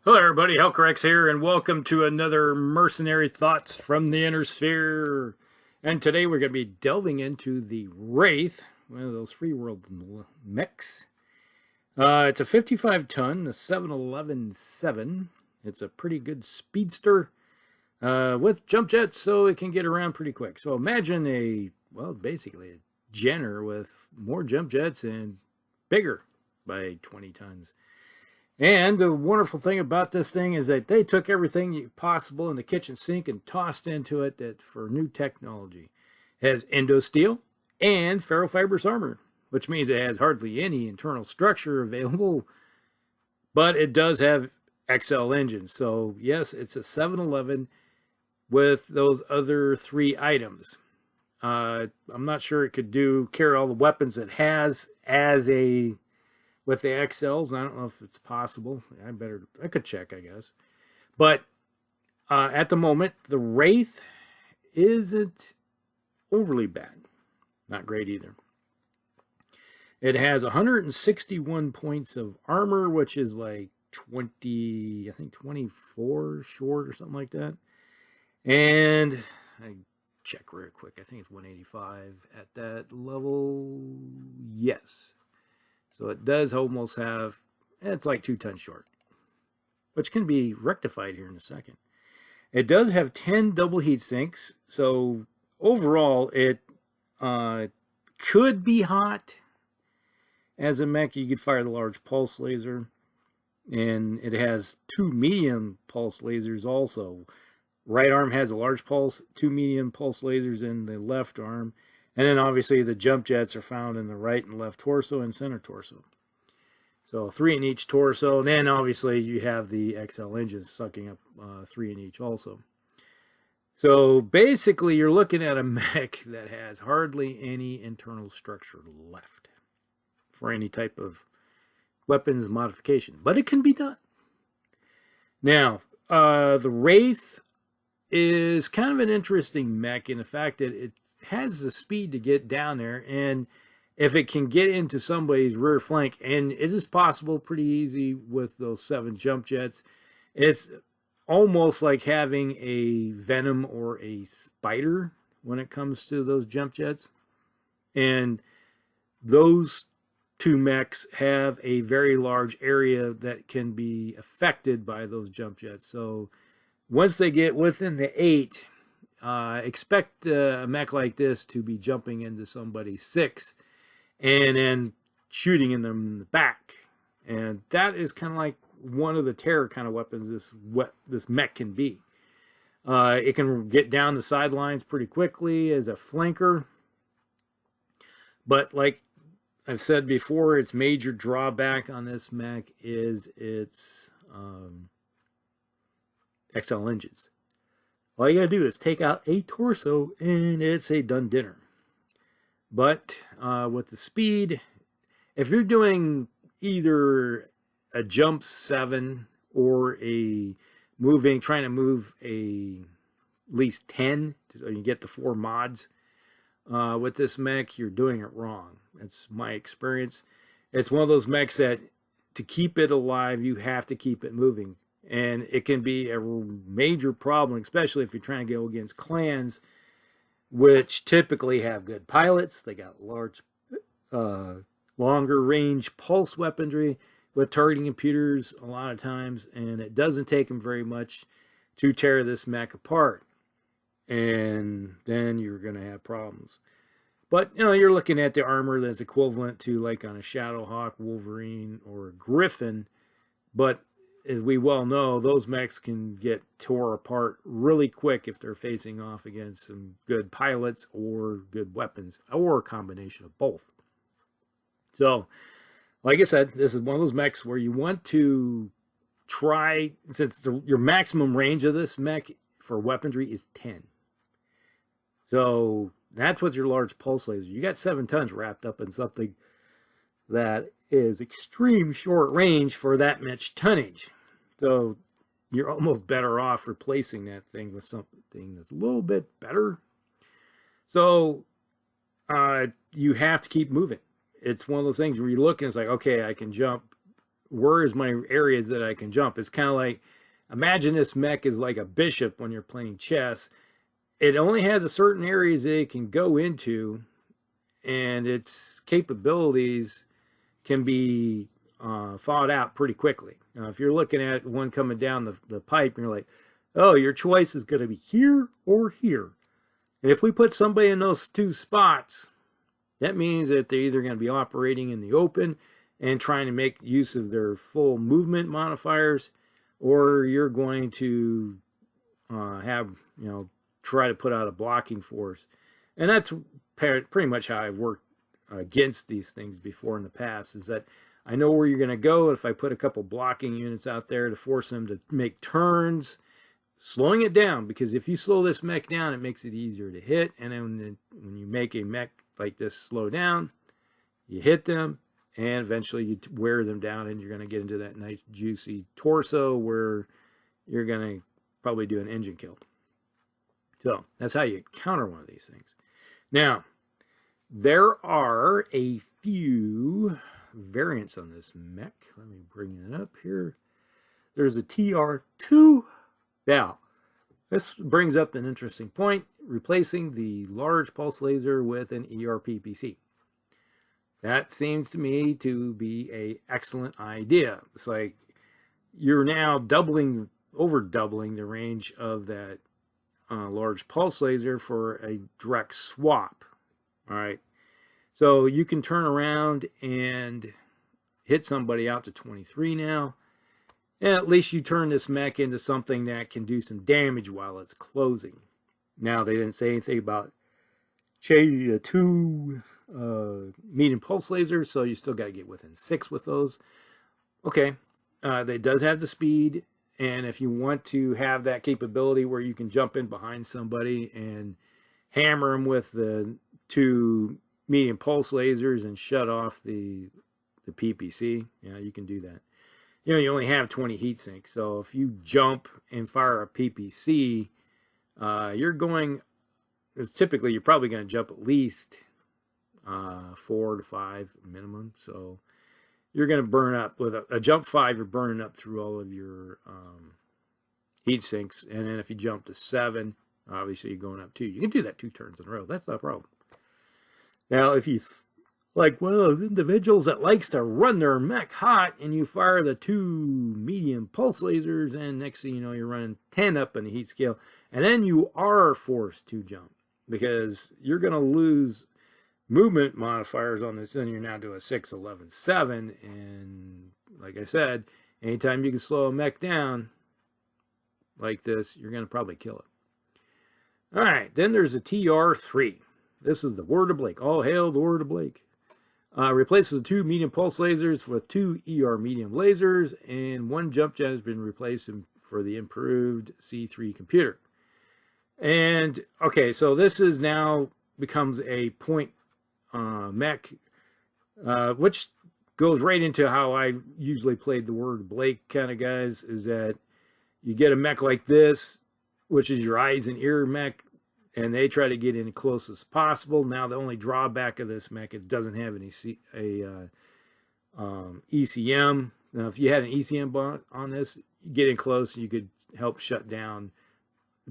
Hello everybody, Hellcorrex here, and welcome to another Mercenary Thoughts from the Inner Sphere. And today we're going to be delving into the Wraith, one of those free world mechs. It's a 55-ton, the 711-7. It's a pretty good speedster with jump jets, so it can get around pretty quick. So imagine basically a Jenner with more jump jets and bigger by 20 tons. And the wonderful thing about this thing is that they took everything possible in the kitchen sink and tossed into it for new technology. It has endosteel and ferrofibrous armor, which means it has hardly any internal structure available, but it does have XL engines. So yes, it's a 711 with those other three items. I'm not sure it could carry all the weapons it has with the XLs. I don't know if it's possible. I could check, I guess. But at the moment, the Wraith isn't overly bad. Not great either. It has 161 points of armor, which is like 24 short or something like that. And I check real quick. I think it's 185 at that level. Yes. So it does almost have, it's like 2 tons short, which can be rectified here in a second. It does have 10 double heat sinks, so overall it could be hot. As a mech, you could fire the large pulse laser, and it has 2 medium pulse lasers also. Right arm has a large pulse, 2 medium pulse lasers in the left arm. And then obviously the jump jets are found in the right and left torso and center torso. So 3 in each torso. And then obviously you have the XL engines sucking up 3 in each also. So basically you're looking at a mech that has hardly any internal structure left for any type of weapons modification. But it can be done. Now, the Wraith is kind of an interesting mech in the fact that it has the speed to get down there, and if it can get into somebody's rear flank, and it is possible pretty easy with those 7 jump jets, it's almost like having a Venom or a Spider when it comes to those jump jets. And those 2 mechs have a very large area that can be affected by those jump jets. So once they get within the 8, expect a mech like this to be jumping into somebody's 6 and then shooting in them in the back. And that is kind of like one of the terror kind of weapons this mech can be. It can get down the sidelines pretty quickly as a flanker. But like I've said before, its major drawback on this mech is its XL engines. All you gotta do is take out a torso and it's a done dinner. But with the speed, if you're doing either a jump 7 or trying to move at least 10, so you get the 4 mods, with this mech, you're doing it wrong. That's my experience. It's one of those mechs that to keep it alive, you have to keep it moving. And it can be a major problem, especially if you're trying to go against clans, which typically have good pilots. They got large, longer range pulse weaponry with targeting computers a lot of times, and it doesn't take them very much to tear this mech apart. And then you're going to have problems. But, you're looking at the armor that's equivalent to like on a Shadowhawk, Wolverine, or a Griffin, but as we well know, those mechs can get tore apart really quick if they're facing off against some good pilots or good weapons, or a combination of both. So, like I said, this is one of those mechs where you want to try, since your maximum range of this mech for weaponry is 10. So, that's with your large pulse laser. You got 7 tons wrapped up in something that is extreme short range for that much tonnage. So you're almost better off replacing that thing with something that's a little bit better. So you have to keep moving. It's one of those things where you look and it's like, okay, I can jump where is my areas that I can jump? It's kind of like, imagine this mech is like a bishop when you're playing chess. It only has a certain areas that it can go into, and its capabilities can be thought out pretty quickly. Now, if you're looking at one coming down the pipe, and you're like, oh, your choice is going to be here or here. And if we put somebody in those two spots, that means that they're either going to be operating in the open and trying to make use of their full movement modifiers, or you're going to have, try to put out a blocking force. And that's pretty much how I've worked against these things before in the past, is that I know where you're going to go. If I put a couple blocking units out there to force them to make turns, slowing it down, because if you slow this mech down, it makes it easier to hit. And then when you make a mech like this slow down, you hit them, and eventually you wear them down, and you're going to get into that nice juicy torso where you're going to probably do an engine kill. So that's how you counter one of these things. Now, there are a few variants on this mech. Let me bring it up here. There's a TR2. Now, this brings up an interesting point, replacing the large pulse laser with an ERPPC. That seems to me to be an excellent idea. It's like you're now over doubling the range of that large pulse laser for a direct swap. All right. So you can turn around and hit somebody out to 23 now. And at least you turn this mech into something that can do some damage while it's closing. Now, they didn't say anything about changing the two medium pulse lasers, so you still got to get within 6 with those. Okay, they does have the speed, and if you want to have that capability where you can jump in behind somebody and hammer them with the 2 medium pulse lasers and shut off the PPC, yeah, you can do that. You only have 20 heat sinks, so if you jump and fire a PPC, you're probably going to jump at least 4 to 5 minimum. So you're going to burn up with a jump 5. You're burning up through all of your heat sinks, and then if you jump to 7, obviously you're going up 2. You can do that 2 turns in a row. That's not a problem. Now, if you like one of those individuals that likes to run their mech hot, and you fire the 2 medium pulse lasers, and next thing you know, you're running 10 up in the heat scale, and then you are forced to jump because you're going to lose movement modifiers on this, and you're now to a 6, 11, 7, and like I said, anytime you can slow a mech down like this, you're going to probably kill it. All right, then there's a TR3. This is the Word of Blake. All hail the Word of Blake. Replaces the 2 medium pulse lasers with 2 ER medium lasers, and 1 jump jet has been replaced for the improved C3 computer. And okay, so this is now becomes a point mech, which goes right into how I usually played the Word of Blake kind of guys, is that you get a mech like this, which is your eyes and ear mech, and they try to get in as close as possible. Now, the only drawback of this mech, it doesn't have any ECM. Now, if you had an ECM on this, you get in close, you could help shut down,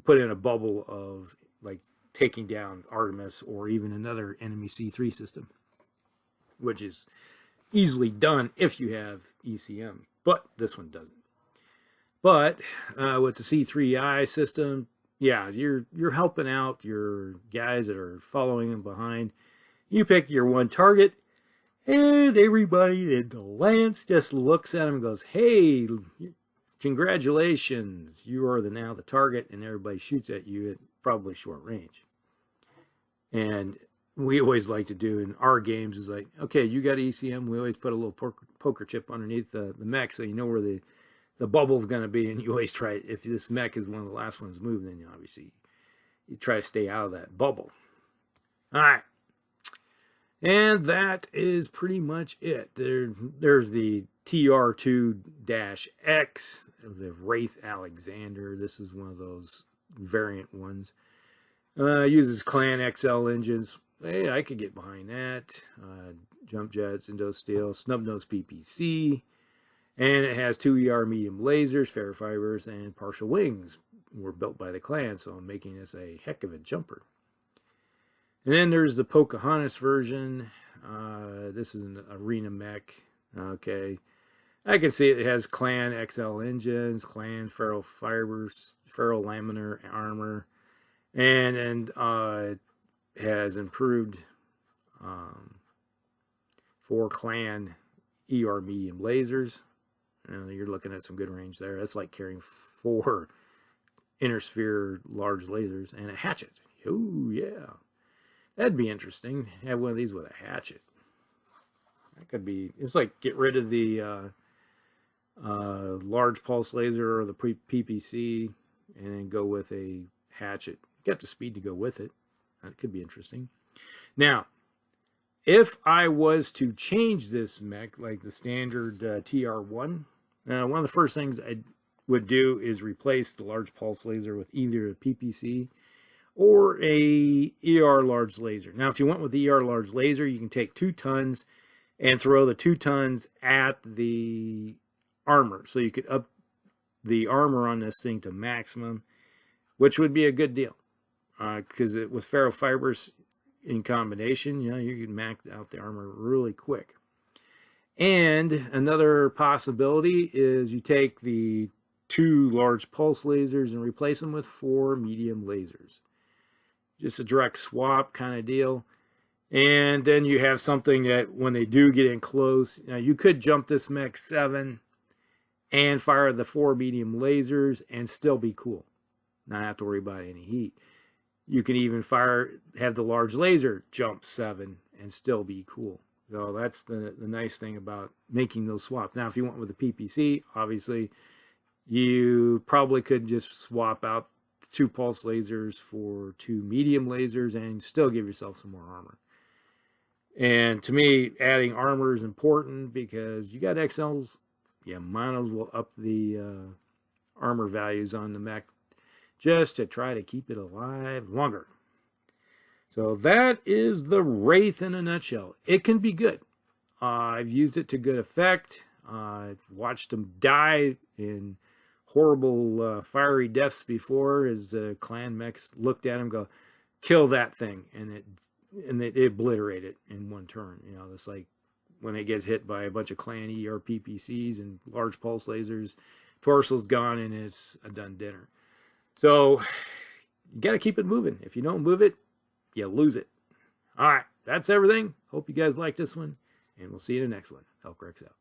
put in a bubble of like taking down Artemis or even another enemy C3 system, which is easily done if you have ECM, but this one doesn't. But with the C3I system, yeah, you're helping out your guys that are following them behind. You pick your one target, and everybody in the lance just looks at him and goes, "Hey, congratulations, you are now the target," and everybody shoots at you at probably short range. And we always like to do in our games is like, okay, you got ECM. We always put a little poker chip underneath the mech so you know where the bubble's going to be, and you always try, if this mech is one of the last ones moved, then obviously you try to stay out of that bubble. All right. And that is pretty much it. There's the TR2-X, the Wraith Alexander. This is one of those variant ones. Uses Clan XL engines. Hey, I could get behind that. Jump jets, Indo Steel, Snub Nose PPC. And it has 2 ER medium lasers, ferrofibers, and partial wings were built by the clan, so making this a heck of a jumper. And then there's the Pocahontas version. This is an arena mech. Okay. I can see it has clan XL engines, clan ferrofibers, ferrolaminar armor, and has improved 4 clan ER medium lasers. You're looking at some good range there. That's like carrying 4 inner sphere large lasers and a hatchet. Oh yeah, that'd be interesting. Have one of these with a hatchet. That could be. It's like get rid of the large pulse laser or the PPC, and then go with a hatchet. You got the speed to go with it. That could be interesting. Now, if I was to change this mech, like the standard TR1, one of the first things I would do is replace the large pulse laser with either a PPC or a ER large laser. Now, if you went with the ER large laser, you can take 2 tons and throw the 2 tons at the armor. So you could up the armor on this thing to maximum, which would be a good deal. Because with ferrofibers in combination, you can max out the armor really quick. And another possibility is you take the 2 large pulse lasers and replace them with 4 medium lasers. Just a direct swap kind of deal. And then you have something that when they do get in close, you could jump this mech 7 and fire the 4 medium lasers and still be cool. Not have to worry about any heat. You can even have the large laser jump 7 and still be cool. So that's the nice thing about making those swaps. Now, if you went with a PPC, obviously, you probably could just swap out 2 pulse lasers for 2 medium lasers and still give yourself some more armor. And to me, adding armor is important because you got XLs, might as well up the armor values on the mech just to try to keep it alive longer. So that is the Wraith in a nutshell. It can be good. I've used it to good effect. I've watched them die in horrible fiery deaths before as the clan mechs looked at him, go, kill that thing, and it obliterated it in one turn. It's like when it gets hit by a bunch of clan ER PPCs and large pulse lasers, torso's gone and it's a done dinner. So you got to keep it moving. If you don't move it, you lose it. All right, that's everything. Hope you guys like this one, and we'll see you in the next one. Elcrex out.